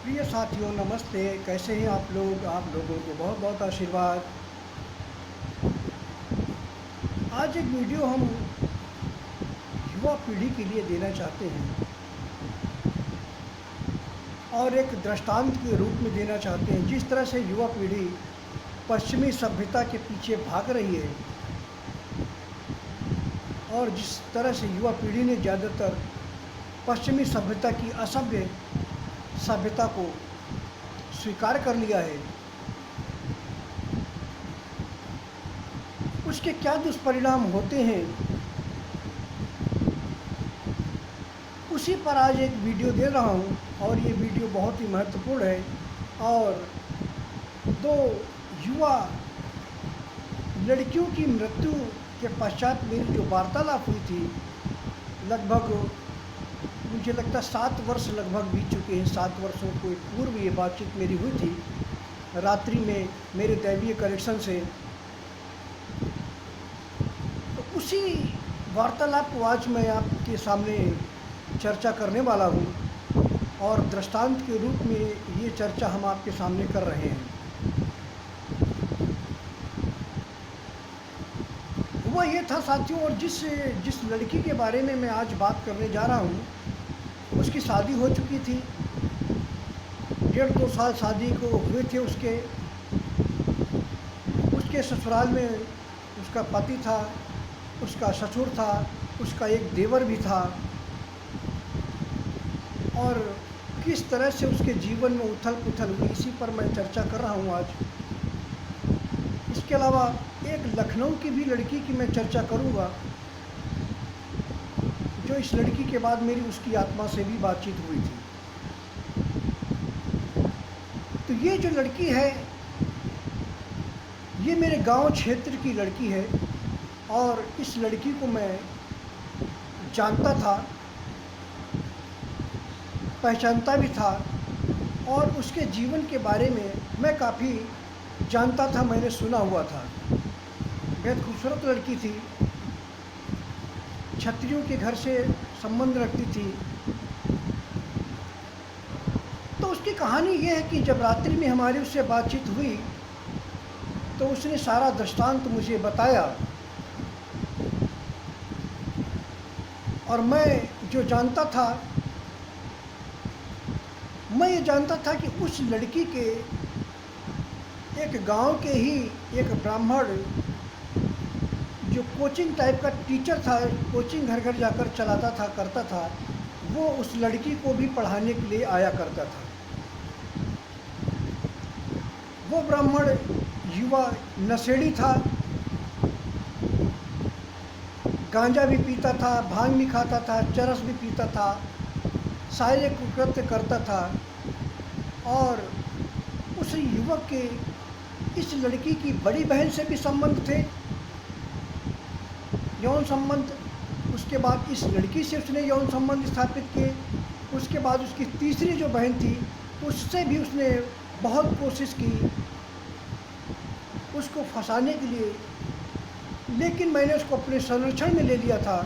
प्रिय साथियों नमस्ते। कैसे हैं आप लोग? आप लोगों को बहुत बहुत आशीर्वाद। आज एक वीडियो हम युवा पीढ़ी के लिए देना चाहते हैं और एक दृष्टांत के रूप में देना चाहते हैं। जिस तरह से युवा पीढ़ी पश्चिमी सभ्यता के पीछे भाग रही है और जिस तरह से युवा पीढ़ी ने ज़्यादातर पश्चिमी सभ्यता की असभ्य सभ्यता को स्वीकार कर लिया है, उसके क्या दुष्परिणाम होते हैं, उसी पर आज एक वीडियो दे रहा हूं। और ये वीडियो बहुत ही महत्वपूर्ण है। और दो युवा लड़कियों की मृत्यु के पश्चात मेरी जो वार्तालाप हुई थी, लगभग मुझे लगता 7 वर्ष लगभग बीत चुके हैं। 7 वर्षों को पूर्व ये बातचीत मेरी हुई थी रात्रि में मेरे दैवीय कनेक्शन से। तो उसी वार्तालाप को आज मैं आपके सामने चर्चा करने वाला हूँ और दृष्टांत के रूप में ये चर्चा हम आपके सामने कर रहे हैं। हुआ ये था साथियों, और जिस लड़की के बारे में मैं आज बात करने जा रहा हूँ, उसकी शादी हो चुकी थी। 1.5-2 साल शादी को हुए थे। उसके ससुराल में उसका पति था, उसका ससुर था, उसका एक देवर भी था। और किस तरह से उसके जीवन में उथल पुथल हुई, इसी पर मैं चर्चा कर रहा हूँ आज। इसके अलावा एक लखनऊ की भी लड़की की मैं चर्चा करूँगा, जो इस लड़की के बाद मेरी उसकी आत्मा से भी बातचीत हुई थी। तो ये जो लड़की है, ये मेरे गांव क्षेत्र की लड़की है और इस लड़की को मैं जानता था, पहचानता भी था और उसके जीवन के बारे में मैं काफ़ी जानता था, मैंने सुना हुआ था। बेहद खूबसूरत लड़की थी, क्षत्रियों के घर से संबंध रखती थी। तो उसकी कहानी ये है कि जब रात्रि में हमारी उससे बातचीत हुई तो उसने सारा दृष्टांत मुझे बताया और मैं जो जानता था, मैं ये जानता था कि उस लड़की के एक गांव के ही एक ब्राह्मण जो कोचिंग टाइप का टीचर था, कोचिंग घर घर जाकर चलाता था, करता था, वो उस लड़की को भी पढ़ाने के लिए आया करता था। वो ब्राह्मण युवा नशेड़ी था, गांजा भी पीता था, भांग भी खाता था, चरस भी पीता था, शारीरिक कुकृत्य करता था। और उस युवक के इस लड़की की बड़ी बहन से भी संबंध थे, यौन संबंध। उसके बाद इस लड़की से उसने यौन संबंध स्थापित किए। उसके बाद उसकी तीसरी जो बहन थी, उससे भी उसने बहुत कोशिश की उसको फंसाने के लिए, लेकिन मैंने उसको अपने संरक्षण में ले लिया था।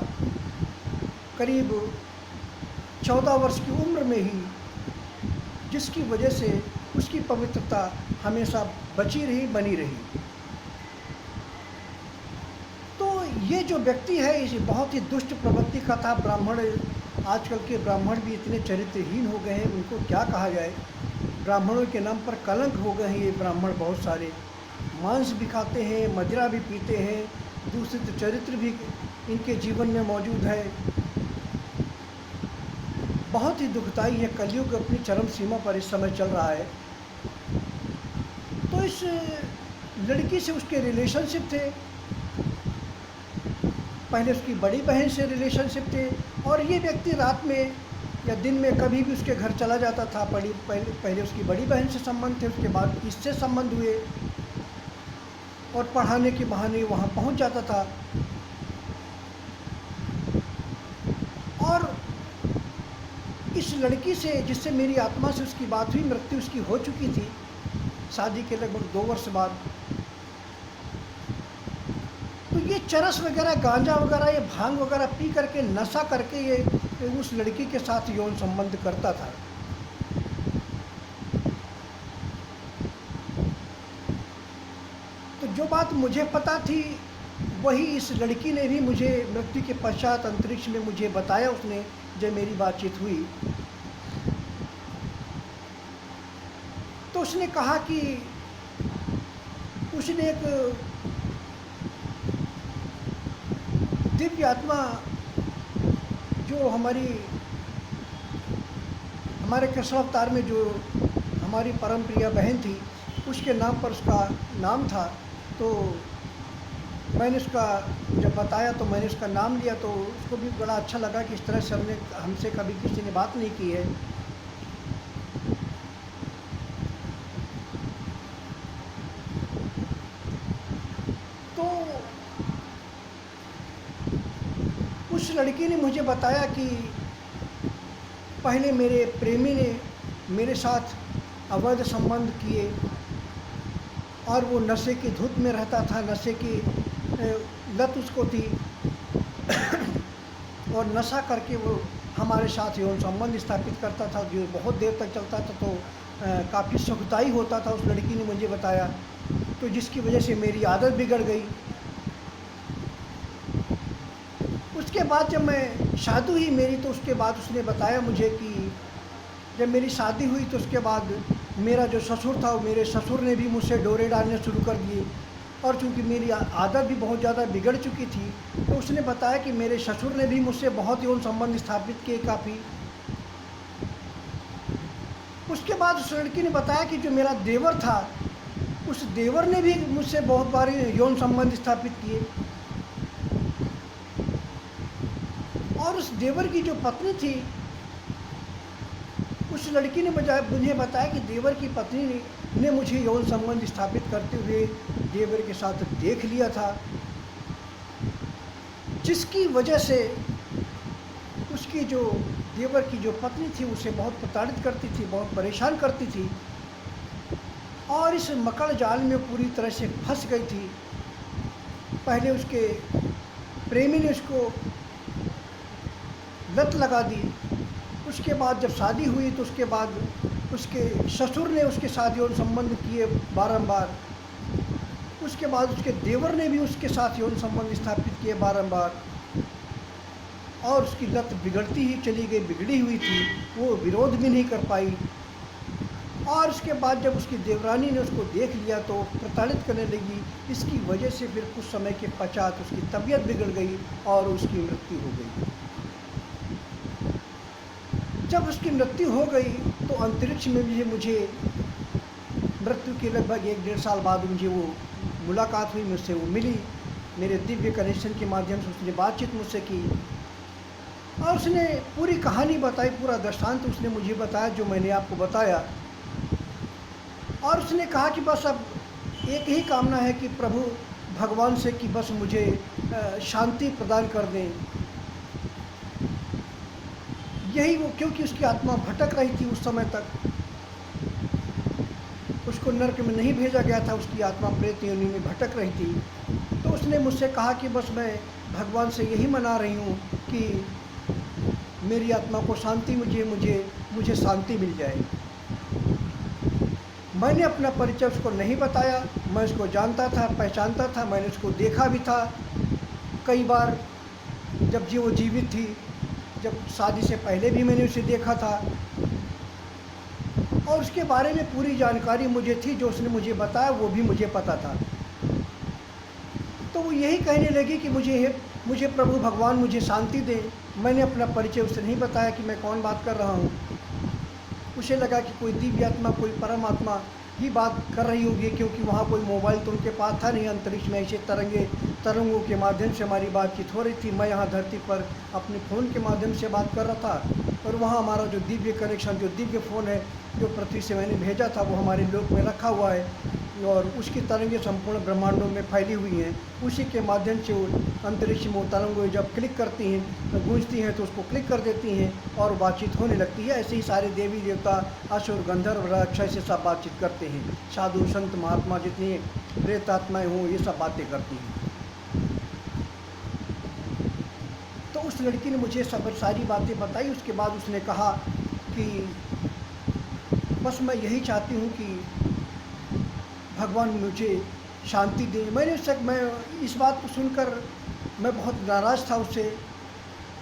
करीब 14 वर्ष की उम्र में ही, जिसकी वजह से उसकी पवित्रता हमेशा बची रही, बनी रही। तो ये जो व्यक्ति है, इसे बहुत ही दुष्ट प्रवृत्ति का था। ब्राह्मण, आजकल के ब्राह्मण भी इतने चरित्रहीन हो गए हैं, उनको क्या कहा जाए। ब्राह्मणों के नाम पर कलंक हो गए हैं ये ब्राह्मण। बहुत सारे मांस भी खाते हैं, मदिरा भी पीते हैं, दूषित चरित्र भी इनके जीवन में मौजूद है। बहुत ही दुखदाई है। कलयुग अपनी चरम सीमा पर इस समय चल रहा है। तो इस लड़की से उसके रिलेशनशिप थे, पहले उसकी बड़ी बहन से रिलेशनशिप थे और ये व्यक्ति रात में या दिन में कभी भी उसके घर चला जाता था। पहले उसकी बड़ी बहन से संबंध थे, उसके बाद इससे संबंध हुए और पढ़ाने के बहाने वहाँ पहुँच जाता था। और इस लड़की से, जिससे मेरी आत्मा से उसकी बात हुई, मृत्यु उसकी हो चुकी थी शादी के लगभग 2 वर्ष बाद। तो ये चरस वगैरह, गांजा वगैरह, ये भांग वगैरह पी करके, नशा करके ये उस लड़की के साथ यौन संबंध करता था। जो बात मुझे पता थी वही इस लड़की ने भी मुझे मृत्यु के पश्चात अंतरिक्ष में मुझे बताया। उसने जब मेरी बातचीत हुई तो उसने कहा कि उसने एक दिव्य आत्मा जो हमारे कृष्ण अवतार में जो हमारी परम प्रिय बहन थी, उसके नाम पर उसका नाम था। तो मैंने उसका जब बताया तो मैंने उसका नाम लिया, तो उसको भी बड़ा अच्छा लगा कि इस तरह से हमसे कभी किसी ने बात नहीं की है। तो उस लड़की ने मुझे बताया कि पहले मेरे प्रेमी ने मेरे साथ अवैध संबंध किए और वो नशे की धुत में रहता था, नशे की लत उसको थी और नशा करके वो हमारे साथ यौन संबंध स्थापित करता था जो बहुत देर तक चलता था। तो काफ़ी सुखदायी होता था, उस लड़की ने मुझे बताया। तो जिसकी वजह से मेरी आदत बिगड़ गई। उसके बाद जब मैं शादी हुई मेरी, तो उसके बाद उसने बताया मुझे कि जब मेरी शादी हुई तो उसके बाद मेरा जो ससुर था, मेरे ससुर ने भी मुझसे डोरे डालने शुरू कर दिए। और चूँकि मेरी आदत भी बहुत ज़्यादा बिगड़ चुकी थी, तो उसने बताया कि मेरे ससुर ने भी मुझसे बहुत यौन संबंध स्थापित किए काफ़ी। उसके बाद उस लड़की ने बताया कि जो मेरा देवर था, उस देवर ने भी मुझसे बहुत बार यौन संबंध स्थापित किए। और उस देवर की जो पत्नी थी, उस लड़की ने मुझे बताया कि देवर की पत्नी ने मुझे यौन संबंध स्थापित करते हुए देवर के साथ देख लिया था, जिसकी वजह से उसकी जो देवर की जो पत्नी थी उसे बहुत प्रताड़ित करती थी, बहुत परेशान करती थी और इस मकड़ जाल में पूरी तरह से फंस गई थी। पहले उसके प्रेमी ने उसको लत लगा दी। उसके बाद जब शादी हुई तो उसके बाद उसके ससुर ने उसके साथ यौन संबंध किए बारंबार। उसके बाद उसके देवर ने भी उसके साथ यौन संबंध स्थापित किए बारंबार और उसकी लत बिगड़ती ही चली गई, बिगड़ी हुई थी, वो विरोध भी नहीं कर पाई। और उसके बाद जब उसकी देवरानी ने उसको देख लिया तो प्रताड़ित करने लगी। इसकी वजह से फिर कुछ समय के पश्चात उसकी तबीयत बिगड़ गई और उसकी मृत्यु हो गई। जब उसकी मृत्यु हो गई तो अंतरिक्ष में भी मुझे मृत्यु के लगभग 1-1.5 साल बाद मुझे वो मुलाकात हुई, मुझसे वो मिली। मेरे दिव्य कनेक्शन के माध्यम से उसने बातचीत मुझसे की और उसने पूरी कहानी बताई, पूरा दृष्टांत उसने मुझे बताया जो मैंने आपको बताया। और उसने कहा कि बस अब एक ही कामना है कि प्रभु भगवान से कि बस मुझे शांति प्रदान कर दें। यही वो, क्योंकि उसकी आत्मा भटक रही थी उस समय तक, उसको नरक में नहीं भेजा गया था, उसकी आत्मा प्रेत योनि में भटक रही थी। तो उसने मुझसे कहा कि बस मैं भगवान से यही मना रही हूँ कि मेरी आत्मा को शांति मुझे शांति मिल जाए। मैंने अपना परिचय उसको नहीं बताया, मैं उसको जानता था, पहचानता था, मैंने उसको देखा भी था कई बार जब वो जीवित थी। जब शादी से पहले भी मैंने उसे देखा था और उसके बारे में पूरी जानकारी मुझे थी, जो उसने मुझे बताया वो भी मुझे पता था। तो वो यही कहने लगी कि मुझे प्रभु भगवान मुझे शांति दे। मैंने अपना परिचय उसे नहीं बताया कि मैं कौन बात कर रहा हूँ। उसे लगा कि कोई दिव्य आत्मा, कोई परमात्मा ही बात कर रही होगी, क्योंकि वहाँ कोई मोबाइल तो उनके पास था नहीं। अंतरिक्ष में ऐसे तरंगों के माध्यम से हमारी बातचीत हो रही थी। मैं यहाँ धरती पर अपने फ़ोन के माध्यम से बात कर रहा था और वहाँ हमारा जो दिव्य कनेक्शन, जो दिव्य फ़ोन है जो पृथ्वी से मैंने भेजा था, वो हमारे लोक में रखा हुआ है और उसकी तरंगें संपूर्ण ब्रह्मांडों में फैली हुई हैं। उसी के माध्यम से वो अंतरिक्ष में तरंगें जब क्लिक करती हैं, गूंजती हैं, तो उसको क्लिक कर देती हैं और बातचीत होने लगती है। ऐसे ही सारे देवी देवता, असुर, गंधर्व, राक्षस से सब बातचीत करते हैं। साधु संत महात्मा जितनी प्रेत आत्माएँ हों, ये सब बातें करती हैं। तो उस लड़की ने मुझे सब सारी बातें बताई। उसके बाद उसने कहा कि बस मैं यही चाहती हूँ कि भगवान मुझे शांति दे। मैं इस बात को सुनकर मैं बहुत नाराज़ था उससे,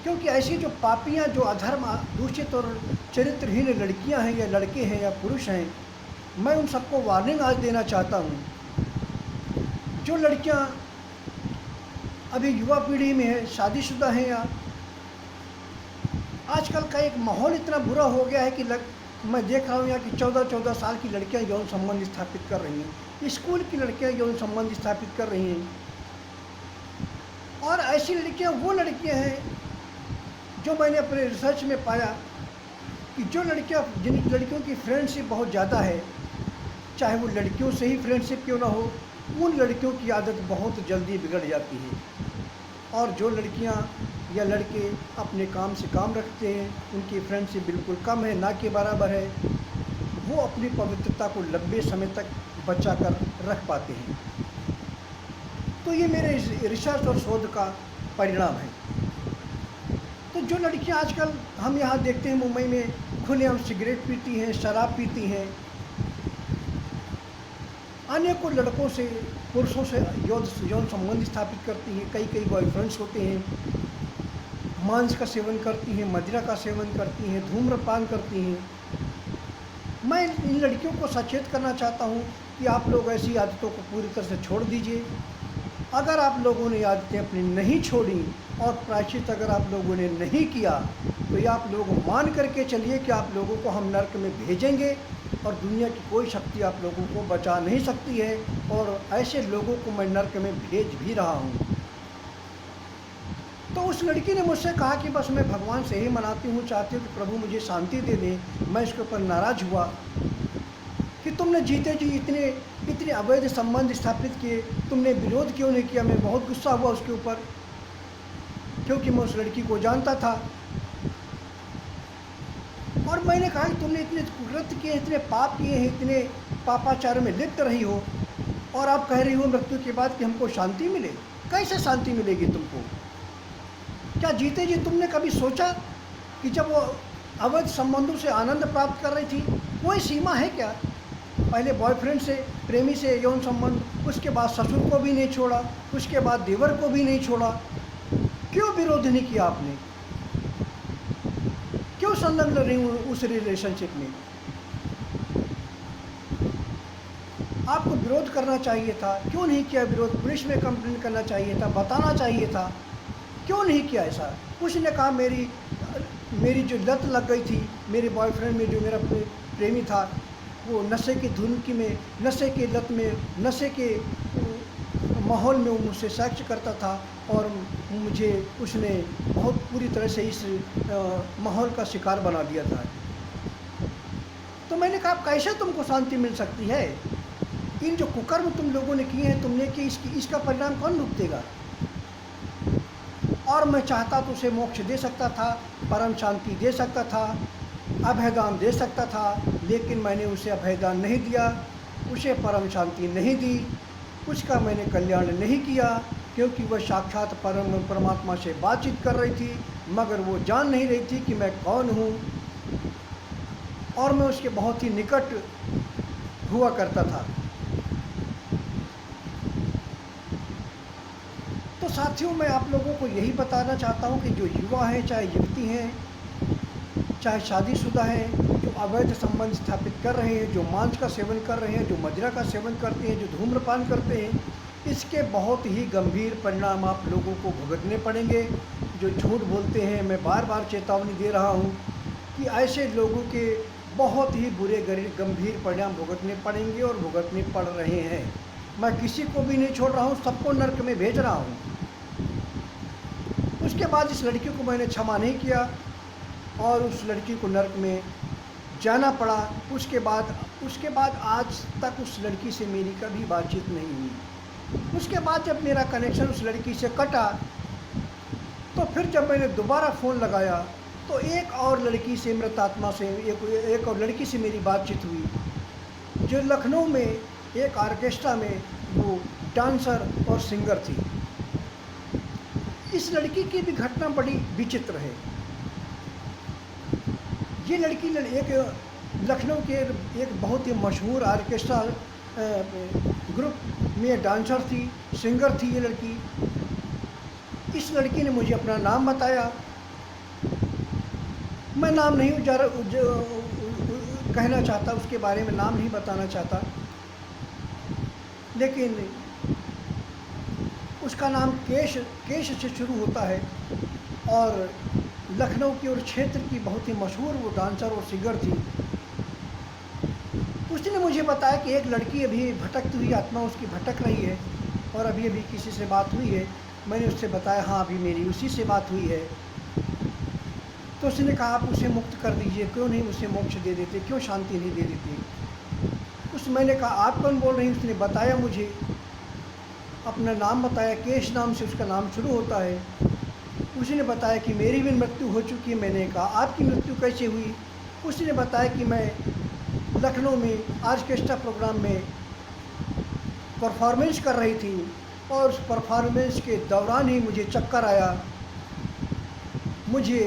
क्योंकि ऐसी जो पापियाँ, जो अधर्म, दूषित और चरित्रहीन लड़कियाँ हैं या लड़के हैं या पुरुष हैं, मैं उन सबको वार्निंग आज देना चाहता हूँ। जो लड़कियाँ अभी युवा पीढ़ी में है, शादीशुदा हैं, या आजकल का एक माहौल इतना बुरा हो गया है कि मैं देख रहा हूँ यहाँ की 14-14 साल की लड़कियाँ यौन संबंध स्थापित कर रही हैं, स्कूल की लड़कियाँ यौन संबंध स्थापित कर रही हैं। और ऐसी लड़कियाँ वो लड़कियाँ हैं जो मैंने अपने रिसर्च में पाया कि जो लड़कियाँ, जिन लड़कियों की फ्रेंडशिप बहुत ज़्यादा है, चाहे वो लड़कियों से ही फ्रेंडशिप क्यों ना हो, उन लड़कियों की आदत बहुत जल्दी बिगड़ जाती है। और जो लड़कियाँ या लड़के अपने काम से काम रखते हैं, उनकी फ्रेंडशिप बिल्कुल कम है, ना के बराबर है, वो अपनी पवित्रता को लंबे समय तक बचा कर रख पाते हैं। तो ये मेरे रिसर्च और शोध का परिणाम है। तो जो लड़कियां आजकल हम यहाँ देखते हैं मुंबई में खुलेआम सिगरेट पीती हैं, शराब पीती हैं, अनेकों लड़कों से, पुरुषों से यौन संबंध स्थापित करती हैं, कई बॉयफ्रेंड्स होते हैं, मांस का सेवन करती हैं, मदिरा का सेवन करती हैं, धूम्रपान करती हैं। मैं इन लड़कियों को सचेत करना चाहता हूँ कि आप लोग ऐसी आदतों को पूरी तरह से छोड़ दीजिए। अगर आप लोगों ने आदतें अपनी नहीं छोड़ी और प्रायश्चित अगर आप लोगों ने नहीं किया, तो ये आप लोग मान करके चलिए कि आप लोगों को हम नरक में भेजेंगे और दुनिया की कोई शक्ति आप लोगों को बचा नहीं सकती है। और ऐसे लोगों को मैं नरक में भेज भी रहा हूँ। तो उस लड़की ने मुझसे कहा कि बस मैं भगवान से ही मनाती हूँ, चाहती हूँ कि प्रभु मुझे शांति दे दें। मैं इसके ऊपर नाराज़ हुआ कि तुमने जीते जी इतने अवैध संबंध स्थापित किए, तुमने विरोध क्यों नहीं किया। मैं बहुत गुस्सा हुआ उसके ऊपर, क्योंकि मैं उस लड़की को जानता था। और मैंने कहा कि तुमने इतने कुकृत्य किए, इतने पाप किए हैं, इतने पापाचार में लिप्त रही हो, और आप कह रही हो मृत्यु के बाद कि हमको शांति मिले। कैसे शांति मिलेगी तुमको? क्या जीते जी तुमने कभी सोचा कि जब वो अवैध संबंधों से आनंद प्राप्त कर रही थी, कोई सीमा है क्या? पहले बॉयफ्रेंड से, प्रेमी से यौन संबंध, उसके बाद ससुर को भी नहीं छोड़ा, उसके बाद देवर को भी नहीं छोड़ा। क्यों विरोध नहीं किया आपने? क्यों संलग्न रही उस रिलेशनशिप में? आपको विरोध करना चाहिए था, क्यों नहीं किया विरोध? पुलिस में कंप्लेन करना चाहिए था, बताना चाहिए था, क्यों नहीं किया ऐसा? उसने कहा मेरी जो लत लग गई थी, मेरे बॉयफ्रेंड में, जो मेरा प्रेमी था, वो नशे की धुन में, नशे के लत में, नशे के माहौल में वो मुझसे सेक्स करता था, और मुझे उसने बहुत पूरी तरह से इस माहौल का शिकार बना दिया था। तो मैंने कहा कैसे तुमको शांति मिल सकती है? इन जो कुकर्म तुम लोगों ने किए हैं, तुमने कि इसका परिणाम कौन भुगतेगा? और मैं चाहता तो उसे मोक्ष दे सकता था, परम शांति दे सकता था, अभयदान दे सकता था, लेकिन मैंने उसे अभयदान नहीं दिया, उसे परम शांति नहीं दी, उसका मैंने कल्याण नहीं किया, क्योंकि वह साक्षात परमात्मा से बातचीत कर रही थी, मगर वो जान नहीं रही थी कि मैं कौन हूँ, और मैं उसके बहुत ही निकट हुआ करता था। तो साथियों, मैं आप लोगों को यही बताना चाहता हूँ कि जो युवा हैं, चाहे युवती हैं, चाहे शादीशुदा हैं, जो अवैध संबंध स्थापित कर रहे हैं, जो मांस का सेवन कर रहे हैं, जो मदिरा का सेवन करते हैं, जो धूम्रपान करते हैं, इसके बहुत ही गंभीर परिणाम आप लोगों को भुगतने पड़ेंगे। जो झूठ बोलते हैं, मैं बार बार चेतावनी दे रहा हूँ कि ऐसे लोगों के बहुत ही बुरे गंभीर परिणाम भुगतने पड़ेंगे और भुगतने पड़ रहे हैं। मैं किसी को भी नहीं छोड़ रहा हूँ, सबको नरक में भेज रहा हूँ। उसके बाद इस लड़की को मैंने क्षमा नहीं किया और उस लड़की को नरक में जाना पड़ा। उसके बाद आज तक उस लड़की से मेरी कभी बातचीत नहीं हुई। उसके बाद जब मेरा कनेक्शन उस लड़की से कटा, तो फिर जब मैंने दोबारा फ़ोन लगाया, तो एक और लड़की से, मृतात्मा से, एक और लड़की से मेरी बातचीत हुई, जो लखनऊ में एक ऑर्केस्ट्रा में वो डांसर और सिंगर थी। इस लड़की की भी घटना बड़ी विचित्र है। ये लड़की एक लखनऊ के एक बहुत ही मशहूर ऑर्केस्ट्रा ग्रुप में डांसर थी, सिंगर थी ये लड़की। इस लड़की ने मुझे अपना नाम बताया। मैं नाम नहीं कहना चाहता, उसके बारे में नाम नहीं बताना चाहता, लेकिन उसका नाम केश से शुरू होता है और लखनऊ की और क्षेत्र की बहुत ही मशहूर वो डांसर और सिंगर थी। उसने मुझे बताया कि एक लड़की अभी भटकती हुई आत्मा उसकी भटक रही है और अभी अभी किसी से बात हुई है। मैंने उससे बताया हाँ अभी मेरी उसी से बात हुई है। तो उसने कहा आप उसे मुक्त कर दीजिए, क्यों नहीं उसे मोक्ष दे देते, क्यों शांति नहीं दे देते। मैंने कहा आप कौन बोल रही हैं। उसने बताया मुझे, अपना नाम बताया, केश नाम से उसका नाम शुरू होता है। उसने बताया कि मेरी भी मृत्यु हो चुकी है। मैंने कहा आपकी मृत्यु कैसे हुई। उसने बताया कि मैं लखनऊ में ऑर्केस्ट्रा प्रोग्राम में परफॉर्मेंस कर रही थी और उस परफॉर्मेंस के दौरान ही मुझे चक्कर आया। मुझे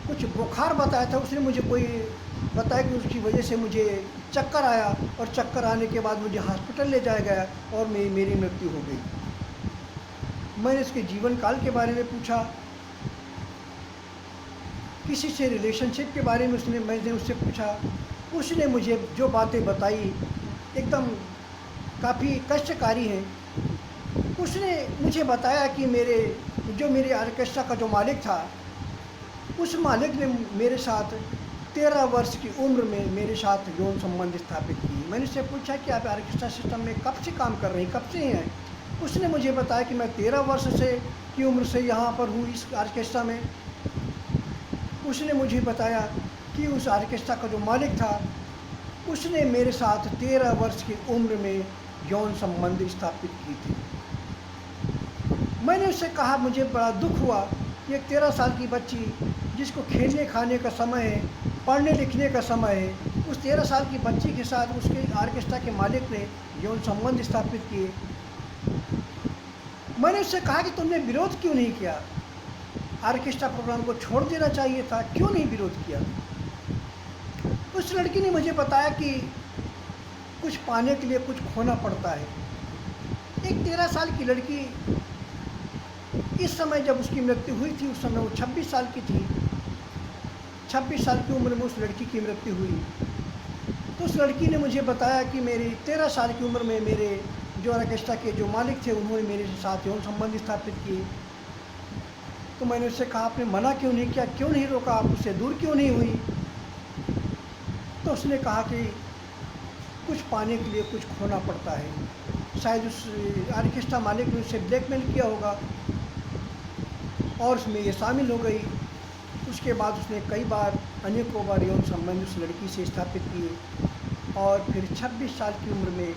कुछ बुखार बताया था उसने, मुझे कोई बताया कि उसकी वजह से मुझे चक्कर आया और चक्कर आने के बाद मुझे हॉस्पिटल ले जाया गया और मेरी मृत्यु हो गई। मैंने उसके जीवन काल के बारे में पूछा, किसी से रिलेशनशिप के बारे में मैंने उससे पूछा। उसने मुझे जो बातें बताई एकदम काफ़ी कष्टकारी हैं। उसने मुझे बताया कि मेरे ऑर्केस्ट्रा का जो मालिक था, उस मालिक ने मेरे साथ 13 वर्ष की उम्र में मेरे साथ यौन संबंध स्थापित की। मैंने उससे पूछा कि आप ऑर्केस्ट्रा सिस्टम में कब से काम कर रही हैं, कब से हैं। उसने मुझे बताया कि मैं 13 वर्ष की उम्र से यहाँ पर हूँ इस ऑर्केस्ट्रा में। उसने मुझे बताया कि उस ऑर्केस्ट्रा का जो मालिक था उसने मेरे साथ 13 वर्ष की उम्र में यौन संबंध स्थापित की थी। मैंने उससे कहा मुझे बड़ा दुख हुआ कि एक 13 साल की बच्ची जिसको खेलने खाने का समय है, पढ़ने लिखने का समय है, उस 13 साल की बच्ची के साथ उसके ऑर्केस्ट्रा के मालिक ने यौन संबंध स्थापित किए। मैंने उससे कहा कि तुमने विरोध क्यों नहीं किया, ऑर्केस्ट्रा प्रोग्राम को छोड़ देना चाहिए था, क्यों नहीं विरोध किया। उस लड़की ने मुझे बताया कि कुछ पाने के लिए कुछ खोना पड़ता है। एक 13 साल की लड़की, इस समय जब उसकी मृत्यु हुई थी उस समय वो 26 साल की थी। 26 साल की उम्र में उस लड़की की मृत्यु हुई। तो उस लड़की ने मुझे बताया कि मेरी 13 साल की उम्र में मेरे जो ऑर्केस्ट्रा के जो मालिक थे उन्होंने मेरे साथ यौन संबंध स्थापित किए। तो मैंने उससे कहा आपने मना क्यों नहीं किया, क्यों नहीं रोका, आप उससे दूर क्यों नहीं हुई। तो उसने कहा कि कुछ पाने के लिए कुछ खोना पड़ता है। शायद उस ऑर्केस्ट्रा मालिक ने उससे ब्लैकमेल किया होगा और उसमें ये शामिल हो गई। उसके बाद उसने कई बार, अनेकों बार यौन संबंध उस लड़की से स्थापित किए और फिर 26 साल की उम्र में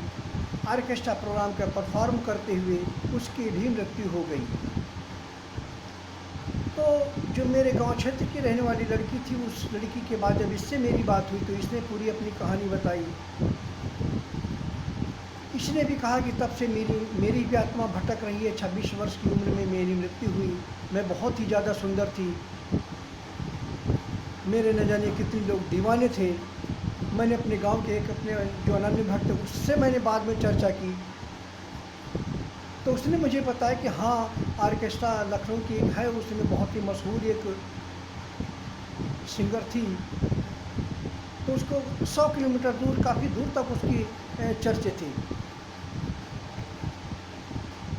ऑर्केस्ट्रा प्रोग्राम का परफॉर्म करते हुए उसकी भी मृत्यु हो गई। तो जो मेरे गांव क्षेत्र की रहने वाली लड़की थी, उस लड़की के बाद जब इससे मेरी बात हुई तो इसने पूरी अपनी कहानी बताई। इसने भी कहा कि तब से मेरी भी आत्मा भटक रही है। 26 वर्ष की उम्र में मेरी मृत्यु हुई। मैं बहुत ही ज़्यादा सुंदर थी, मेरे न जाने कितने लोग दीवाने थे। मैंने अपने गांव के एक अपने जो अनन्य भक्त उससे मैंने बाद में चर्चा की तो उसने मुझे बताया कि हाँ ऑर्केस्ट्रा लखनऊ की एक है, उसमें बहुत ही मशहूर एक सिंगर थी। तो उसको 100 किलोमीटर दूर, काफ़ी दूर तक उसकी चर्चे थी।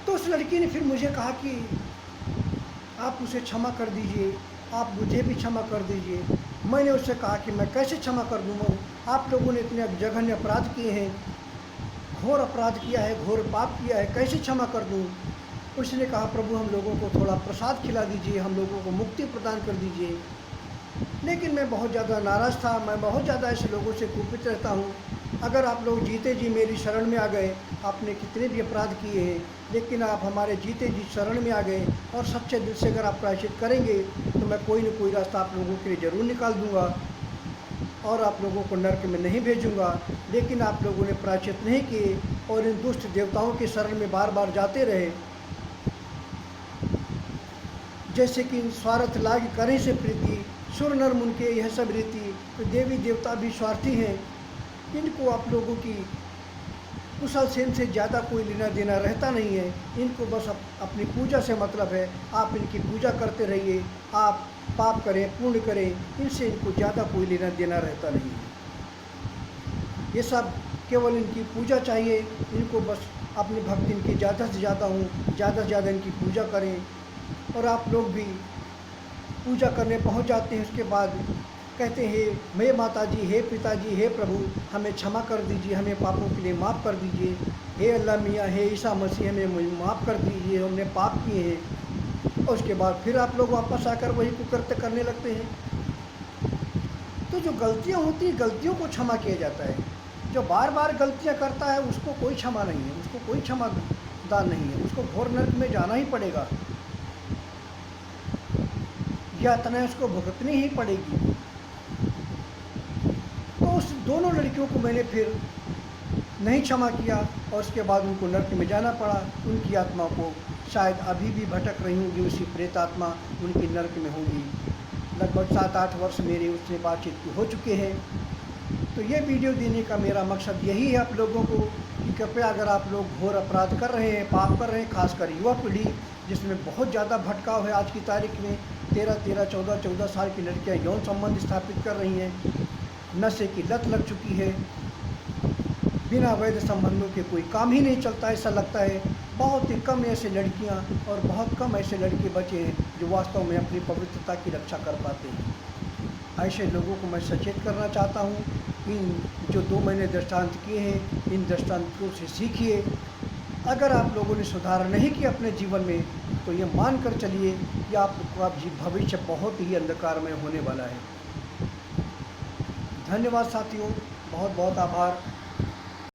तो उस लड़की ने फिर मुझे कहा कि आप उसे क्षमा कर दीजिए, आप मुझे भी क्षमा कर दीजिए। मैंने उससे कहा कि मैं कैसे क्षमा कर दूँगा, आप लोगों ने इतने जघन्य अपराध किए हैं, घोर अपराध किया है, घोर पाप किया है, कैसे क्षमा कर दूँ। उसने कहा प्रभु हम लोगों को थोड़ा प्रसाद खिला दीजिए, हम लोगों को मुक्ति प्रदान कर दीजिए। लेकिन मैं बहुत ज़्यादा नाराज़ था, मैं बहुत ज़्यादा ऐसे लोगों से कुपित रहता हूँ। अगर आप लोग जीते जी मेरी शरण में आ गए, आपने कितने भी अपराध किए हैं, लेकिन आप हमारे जीते जी शरण में आ गए और सच्चे दिल से अगर आप प्रायश्चित करेंगे तो मैं कोई न कोई रास्ता आप लोगों के लिए ज़रूर निकाल दूँगा और आप लोगों को नरक में नहीं भेजूँगा। लेकिन आप लोगों ने प्रायश्चित नहीं किए और इन दुष्ट देवताओं के शरण में बार बार जाते रहे। जैसे कि स्वार्थ लाग करें से प्रीति, सुर नर मुन के यह सब रीति। तो देवी देवता भी स्वार्थी हैं, इनको आप लोगों की कुशल सेन से ज़्यादा कोई लेना देना रहता नहीं है। इनको बस अपनी पूजा से मतलब है। आप इनकी पूजा करते रहिए, आप पाप करें पुण्य करें, इनसे इनको ज़्यादा कोई लेना देना रहता नहीं है। ये सब केवल इनकी पूजा चाहिए। इनको बस अपनी भक्ति इनकी ज़्यादा से ज़्यादा हो, ज़्यादा से ज़्यादा इनकी पूजा करें। और आप लोग भी पूजा करने पहुंच जाते हैं, उसके बाद कहते हैं हे माता जी, हे पिताजी, हे प्रभु, हमें क्षमा कर दीजिए, हमें पापों के लिए माफ़ कर दीजिए। हे अल्लाह मियाँ, हे ईसा मसीह, हमें माफ़ कर दीजिए, हमने पाप किए हैं। और उसके बाद फिर आप लोग वापस आकर वही कुकृत्य करने लगते हैं। तो जो गलतियाँ होती हैं, गलतियों को क्षमा किया जाता है। जो बार बार गलतियाँ करता है उसको कोई क्षमा नहीं है, उसको कोई क्षमा दान नहीं है, उसको घोर नरक में जाना ही पड़ेगा, यातना उसको भुगतनी ही पड़ेगी। तो उस दोनों लड़कियों को मैंने फिर नहीं क्षमा किया और उसके बाद उनको नरक में जाना पड़ा। उनकी आत्मा को शायद अभी भी भटक रही होंगी, उसी प्रेत आत्मा उनकी नरक में होंगी। लगभग 7-8 वर्ष मेरे उससे बातचीत हो चुके हैं। तो ये वीडियो देने का मेरा मकसद यही है आप लोगों को कि कृपया अगर आप लोग घोर अपराध कर रहे हैं, पाप कर रहे हैं, खासकर युवा पीढ़ी जिसमें बहुत ज़्यादा भटकाव है आज की तारीख में, 13-13, 14-14 साल की लड़कियां यौन संबंध स्थापित कर रही हैं, नशे की लत लग चुकी है, बिना वैध संबंधों के कोई काम ही नहीं चलता ऐसा लगता है। बहुत ही कम ऐसे लड़कियां और बहुत कम ऐसे लड़के बचे हैं जो वास्तव में अपनी पवित्रता की रक्षा कर पाते हैं। ऐसे लोगों को मैं सचेत करना चाहता हूँ। इन जो 2 मैंने दृष्टांत किए हैं, इन दृष्टांतों से सीखिए। अगर आप लोगों ने सुधार नहीं किया अपने जीवन में तो ये मान कर चलिए कि आपका भविष्य बहुत ही अंधकारमय होने वाला है। धन्यवाद साथियों, बहुत बहुत आभार।